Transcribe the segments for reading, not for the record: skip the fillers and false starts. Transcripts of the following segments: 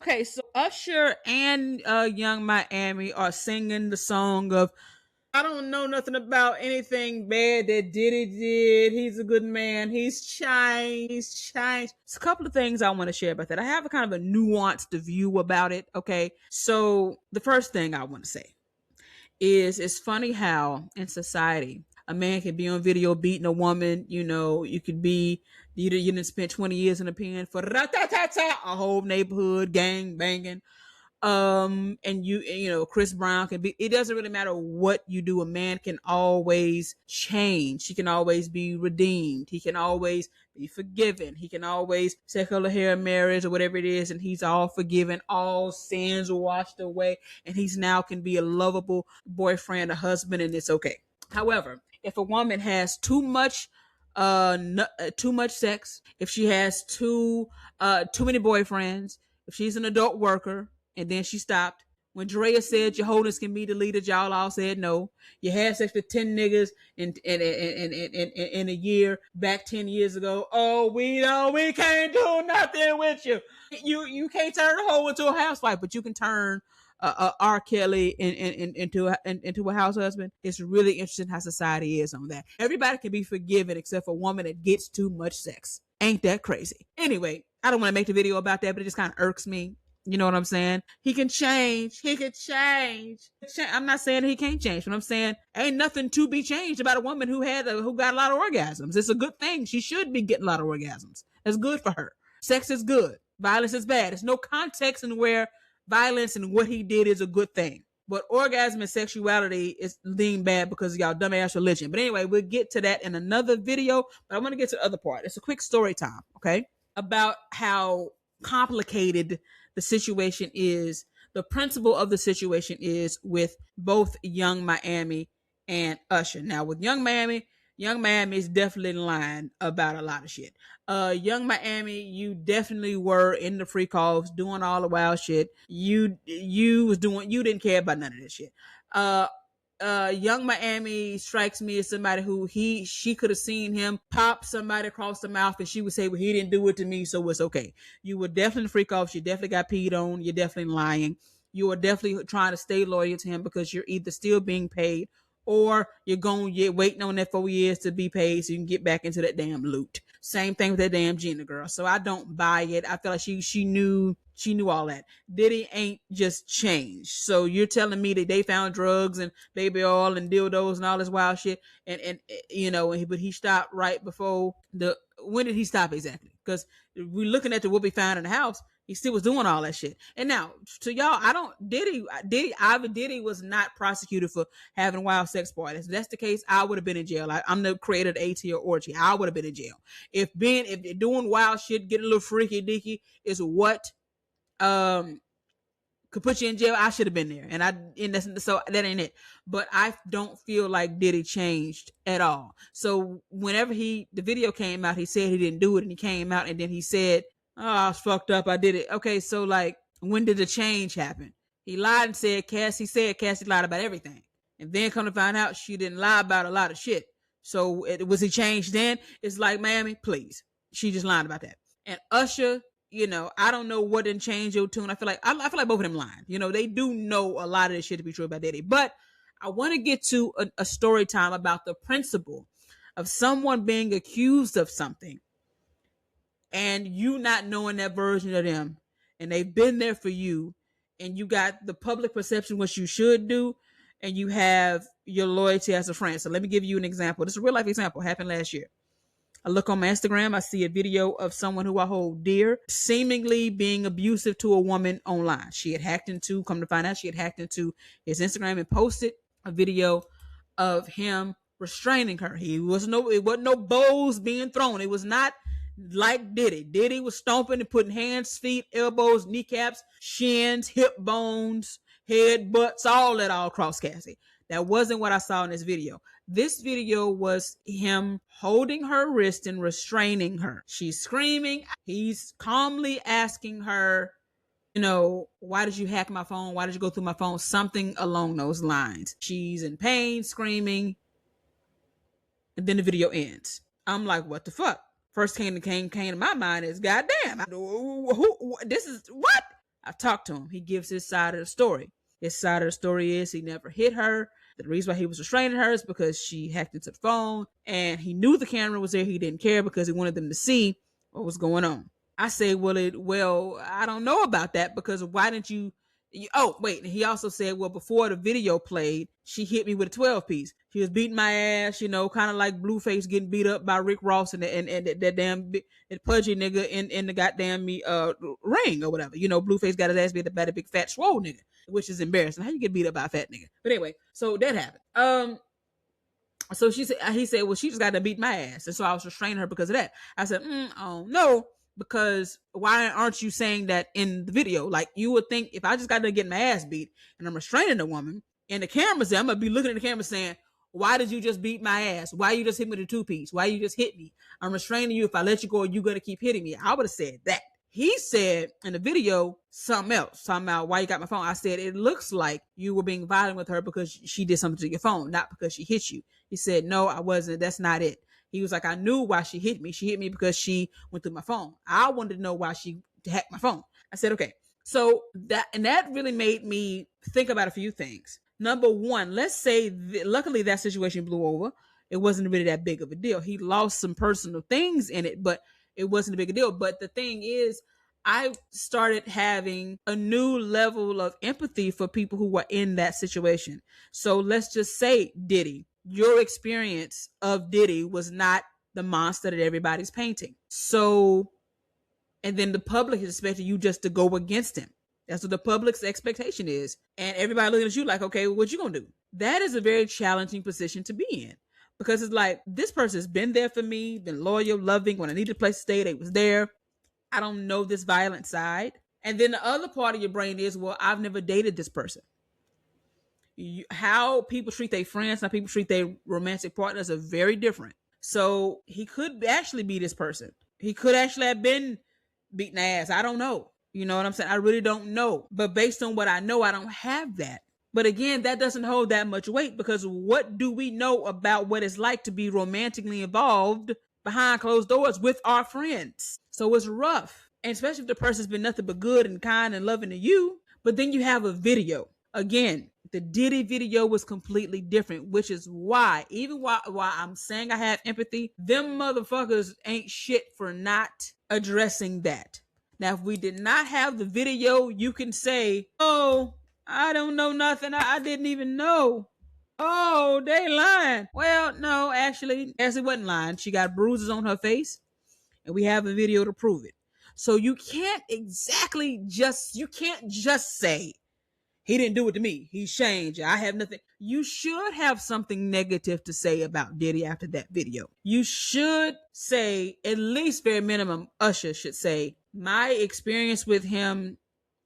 Okay, so Usher and Young Miami are singing the song of I don't know nothing about anything bad that Diddy did. He's a good man. He's changed. He's changed. It's a couple of things I want to share about that. I have a kind of a nuanced view about it. Okay. So the first thing I want to say is it's funny how in society a man can be on video beating a woman. You know, you could be you didn't spend 20 years in a pen for a whole neighborhood gang banging, and you know Chris Brown can be, it doesn't really matter what you do, a man can always change, he can always be redeemed, he can always be forgiven, he can always say color hair marriage or whatever it is, and he's all forgiven, all sins washed away, and he's now can be a lovable boyfriend, a husband, and it's okay. However, if a woman has too much sex, if she has too many boyfriends, if she's an adult worker and then she stopped. When Drea said your holdings can be deleted, y'all all said no. You had sex with 10 niggas in a year back 10 years ago. Oh, we can't do nothing with you. You can't turn a hoe into a housewife, but you can turn R. Kelly into a house husband. It's really interesting how society is on that. Everybody can be forgiven except for a woman that gets too much sex. Ain't that crazy? Anyway, I don't want to make the video about that, but it just kind of irks me. You know what I'm saying? He can change. He can change. I'm not saying he can't change, but I'm saying ain't nothing to be changed about a woman who got a lot of orgasms. It's a good thing. She should be getting a lot of orgasms. That's good for her. Sex is good. Violence is bad. There's no context in where violence and what he did is a good thing. But orgasm and sexuality is deemed bad because of y'all dumbass religion. But anyway, we'll get to that in another video. But I want to get to the other part. It's a quick story time, okay? About how complicated the situation is, the principle of the situation is with both Young Miami and Usher. Now, with Young Miami is definitely lying about a lot of shit. Young Miami, you definitely were in the free calls doing all the wild shit. You didn't care about none of this shit. Young Miami strikes me as somebody who she could have seen him pop somebody across the mouth and she would say, well, he didn't do it to me, so it's okay. You were definitely freak off. You definitely got peed on. You're definitely lying. You are definitely trying to stay loyal to him because you're either still being paid or you're waiting on that 4 years to be paid so you can get back into that damn loot. Same thing with that damn Gina girl. So I don't buy it. I feel like she knew all that. Diddy ain't just changed. So you're telling me that they found drugs and baby oil and dildos and all this wild shit, and you know, but he stopped right before when did he stop exactly? Because we're looking at what we found in the house. He still was doing all that shit. And now, to y'all, Diddy was not prosecuted for having wild sex parties. If that's the case, I would have been in jail. I'm the creator of AT or Orgy. I would have been in jail. If doing wild shit, getting a little freaky deaky is what could put you in jail, I should have been there. So that ain't it. But I don't feel like Diddy changed at all. So whenever the video came out, he said he didn't do it, and he came out and then he said, oh, I was fucked up, I did it. Okay, so like, when did the change happen? He lied and said Cassie lied about everything. And then come to find out she didn't lie about a lot of shit. So was he changed then? It's like, Miami, please. She just lied about that. And Usher, you know, I don't know what didn't change your tune. I feel like both of them lying. You know, they do know a lot of this shit to be true about Diddy. But I want to get to a story time about the principle of someone being accused of something and you not knowing that version of them, and they've been there for you, and you got the public perception what you should do, and you have your loyalty as a friend. So let me give you an example. This is a real life example. Happened last year. I look on my Instagram, I see a video of someone who I hold dear seemingly being abusive to a woman online. Come to find out, she had hacked into his Instagram and posted a video of him restraining her. It wasn't no bows being thrown. It was not like Diddy. Diddy was stomping and putting hands, feet, elbows, kneecaps, shins, hip bones, head, butts, all that all across Cassie. That wasn't what I saw in this video. This video was him holding her wrist and restraining her. She's screaming. He's calmly asking her, you know, why did you hack my phone? Why did you go through my phone? Something along those lines. She's in pain, screaming. And then the video ends. I'm like, what the fuck? First came to my mind is, goddamn, this is what? I talked to him. He gives his side of the story. His side of the story is he never hit her. The reason why he was restraining her is because she hacked into the phone and he knew the camera was there. He didn't care because he wanted them to see what was going on. I say, well, I don't know about that because why didn't you oh, wait. And he also said, well, before the video played, she hit me with a 12 piece. She was beating my ass, kind of like Blueface getting beat up by Rick Ross and that damn that pudgy nigga in the goddamn ring or whatever. Blueface got his ass beat up by the big fat swole nigga, which is embarrassing. How you get beat up by a fat nigga? But anyway, so that happened. So he said, well, she just got to beat my ass. And so I was restraining her because of that. I said, oh no, because why aren't you saying that in the video? Like you would think if I just got to get my ass beat and I'm restraining a woman and the camera's there, I'm going to be looking at the camera saying, why did you just beat my ass? Why you just hit me with a 2-piece? Why you just hit me? I'm restraining you. If I let you go, you're going to keep hitting me. I would have said that. He said in the video something else, talking about why you got my phone. I said, it looks like you were being violent with her because she did something to your phone, not because she hit you. He said, no, I wasn't. That's not it. He was like, I knew why she hit me. She hit me because she went through my phone. I wanted to know why she hacked my phone. I said, okay. So that really made me think about a few things. Number one, let's say, luckily that situation blew over. It wasn't really that big of a deal. He lost some personal things in it, but it wasn't a big deal. But the thing is, I started having a new level of empathy for people who were in that situation. So let's just say Diddy. Your experience of Diddy was not the monster that everybody's painting. So, and then the public is expecting you just to go against him. That's what the public's expectation is. And everybody looking at you like, okay, what you gonna do? That is a very challenging position to be in. Because it's like, this person's been there for me, been loyal, loving. When I needed a place to stay, they was there. I don't know this violent side. And then the other part of your brain is, well, I've never dated this person. How people treat their friends, how people treat their romantic partners are very different. So he could actually be this person. He could actually have been beating ass. I don't know. You know what I'm saying? I really don't know. But based on what I know, I don't have that. But again, that doesn't hold that much weight because what do we know about what it's like to be romantically involved behind closed doors with our friends? So it's rough. And especially if the person's been nothing but good and kind and loving to you. But then you have a video. Again, the Diddy video was completely different, which is why, even while I'm saying I have empathy, them motherfuckers ain't shit for not addressing that. Now, if we did not have the video, you can say, oh, I don't know nothing. I didn't even know. Oh, they lying. Well, no, actually wasn't lying. She got bruises on her face, and we have a video to prove it. So you can't just say, he didn't do it to me. He's changed. I have nothing. You should have something negative to say about Diddy after that video. You should say, at least bare minimum, Usher should say, my experience with him,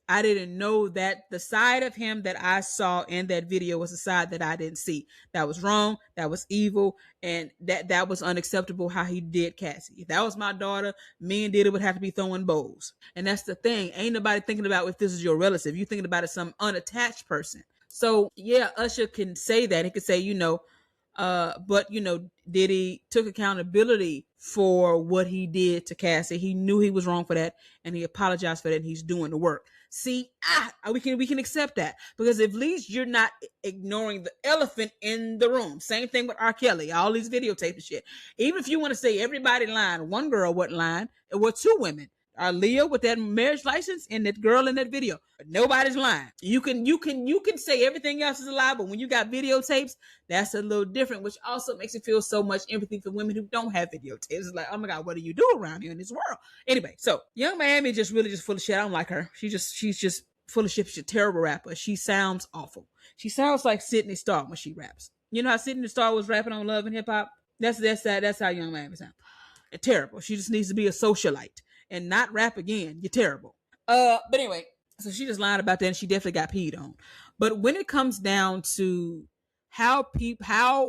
I didn't know that the side of him that I saw in that video was a side that I didn't see. That was wrong. That was evil. And that was unacceptable how he did Cassie. If that was my daughter, me and Diddy would have to be throwing bowls. And that's the thing. Ain't nobody thinking about if this is your relative. You're thinking about it some unattached person. So yeah, Usher can say that. He could say, but Diddy took accountability for what he did to Cassie. He knew he was wrong for that, and he apologized for that, and he's doing the work. See, we can accept that because at least you're not ignoring the elephant in the room. Same thing with R. Kelly, all these videotapes and shit. Even if you want to say everybody lying, one girl wasn't lying. It were two women. Leah with that marriage license and that girl in that video. But nobody's lying. You can say everything else is a lie, but when you got videotapes, that's a little different, which also makes it feel so much empathy for women who don't have videotapes. It's like, oh my God, what do you do around here in this world? Anyway, so Yung Miami just full of shit. I don't like her. She's just full of shit. She's a terrible rapper. She sounds awful. She sounds like Sydney Starr when she raps. You know how Sydney Starr was rapping on Love and Hip Hop? That's how Yung Miami sounds. Terrible. She just needs to be a socialite and not rap again. You're terrible. But anyway, so she just lied about that, and she definitely got peed on. But when it comes down to how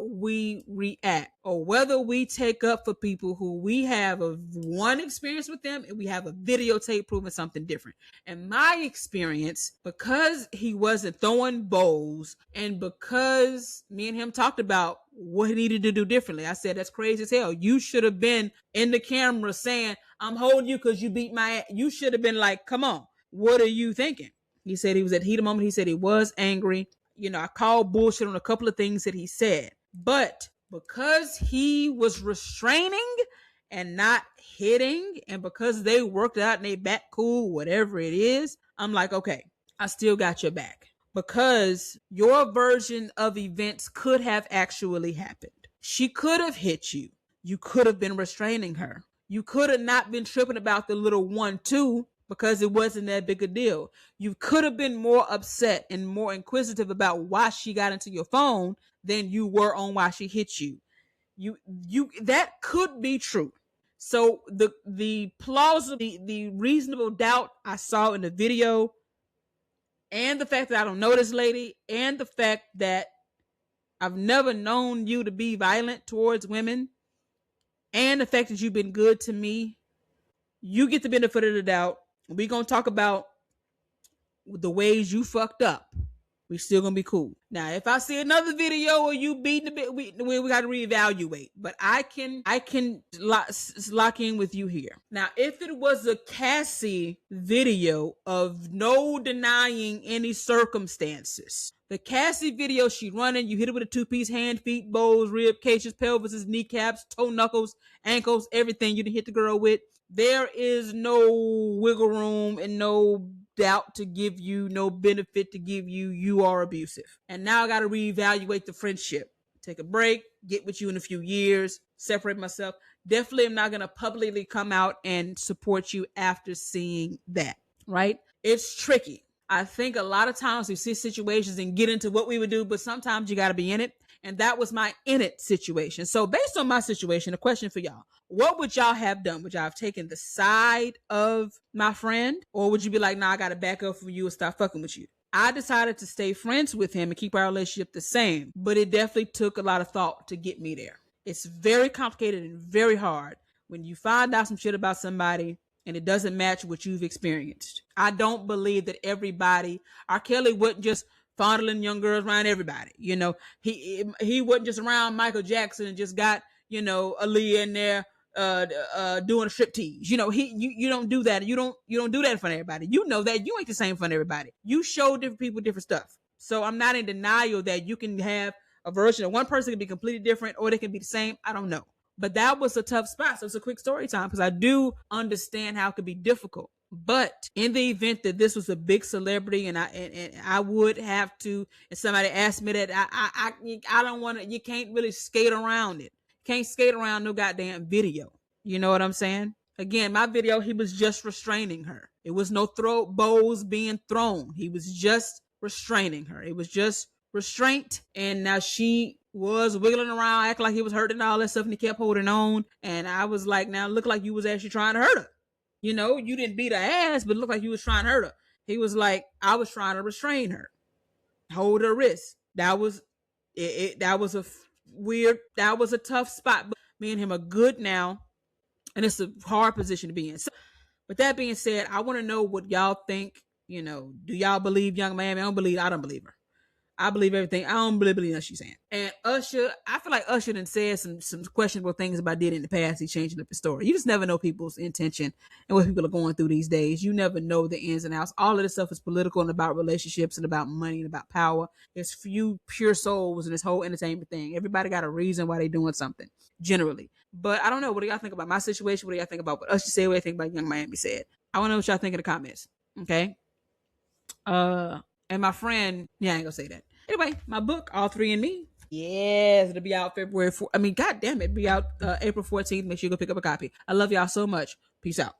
we react, or whether we take up for people who we have one experience with them and we have a videotape proving something different. And my experience, because he wasn't throwing bowls, and because me and him talked about what he needed to do differently, I said, that's crazy as hell. You should have been in the camera saying, I'm holding you because you beat my ass. You should have been like, come on. what are you thinking? He said he was at heat of moment. He said he was angry. I called bullshit on a couple of things that he said. But because he was restraining and not hitting, and because they worked out and they back cool, whatever it is, I'm like, okay, I still got your back. Because your version of events could have actually happened. She could have hit you. You could have been restraining her. You could have not been tripping about the little 1-2 because it wasn't that big a deal. You could have been more upset and more inquisitive about why she got into your phone than you were on why she hit you. You that could be true. So the plausible, the reasonable doubt I saw in the video, and the fact that I don't know this lady, and the fact that I've never known you to be violent towards women, and the fact that you've been good to me, you get the benefit of the doubt. We're going to talk about the ways you fucked up. We still gonna be cool. Now, if I see another video of you beating a bit, we got to reevaluate. But I can lock in with you here. Now, if it was a Cassie video of no denying any circumstances, the Cassie video, she running, you hit it with a 2-piece, hand, feet, bowls, rib cages, pelvises, kneecaps, toe knuckles, ankles, everything you done hit the girl with. There is no wiggle room and no doubt to give you, no benefit to give you. You are abusive. And now I got to reevaluate the friendship. Take a break, get with you in a few years, separate myself. Definitely am not going to publicly come out and support you after seeing that, right? It's tricky. I think a lot of times we see situations and get into what we would do, but sometimes you got to be in it. And that was my in it situation. So based on my situation, a question for y'all. What would y'all have done? Would y'all have taken the side of my friend? Or would you be like, nah, I got to back up from you and stop fucking with you? I decided to stay friends with him and keep our relationship the same. But it definitely took a lot of thought to get me there. It's very complicated and very hard when you find out some shit about somebody and it doesn't match what you've experienced. I don't believe that everybody, R. Kelly wouldn't just fondling young girls around everybody. He wasn't just around Michael Jackson and just got, Aaliyah in there doing a striptease. You don't do that. You don't do that in front of everybody. You know that you ain't the same in front of everybody. You show different people different stuff. So I'm not in denial that you can have a version of one person can be completely different or they can be the same. I don't know. But that was a tough spot. So it's a quick story time because I do understand how it could be difficult. But in the event that this was a big celebrity and I would have to, and somebody asked me that, I don't want to, you can't really skate around it. Can't skate around no goddamn video. You know what I'm saying? Again, my video, he was just restraining her. It was no bows being thrown. He was just restraining her. It was just restraint. And now she was wiggling around, acting like he was hurting all that stuff, and he kept holding on. And I was like, now look like you was actually trying to hurt her. You didn't beat her ass, but it looked like you was trying to hurt her. He was like, I was trying to restrain her, hold her wrist. That was it. That was a tough spot. But me and him are good now, and it's a hard position to be in. So, with that being said, I want to know what y'all think. Do y'all believe Yung Miami? I don't believe her. I believe everything. I don't believe nothing she's saying. And Usher, I feel like Usher done said some questionable things about Diddy in the past. He's changing up his story. You just never know people's intention and what people are going through these days. You never know the ins and outs. All of this stuff is political and about relationships and about money and about power. There's few pure souls in this whole entertainment thing. Everybody got a reason why they're doing something, generally. But I don't know. What do y'all think about my situation? What do y'all think about what Usher said? What do you think about Yung Miami said? I want to know what y'all think in the comments. Okay? And my friend, I ain't gonna say that. Anyway, my book, All Three and Me. Yes, it'll be out February 4th. God damn it, it'll be out April 14th. Make sure you go pick up a copy. I love y'all so much. Peace out.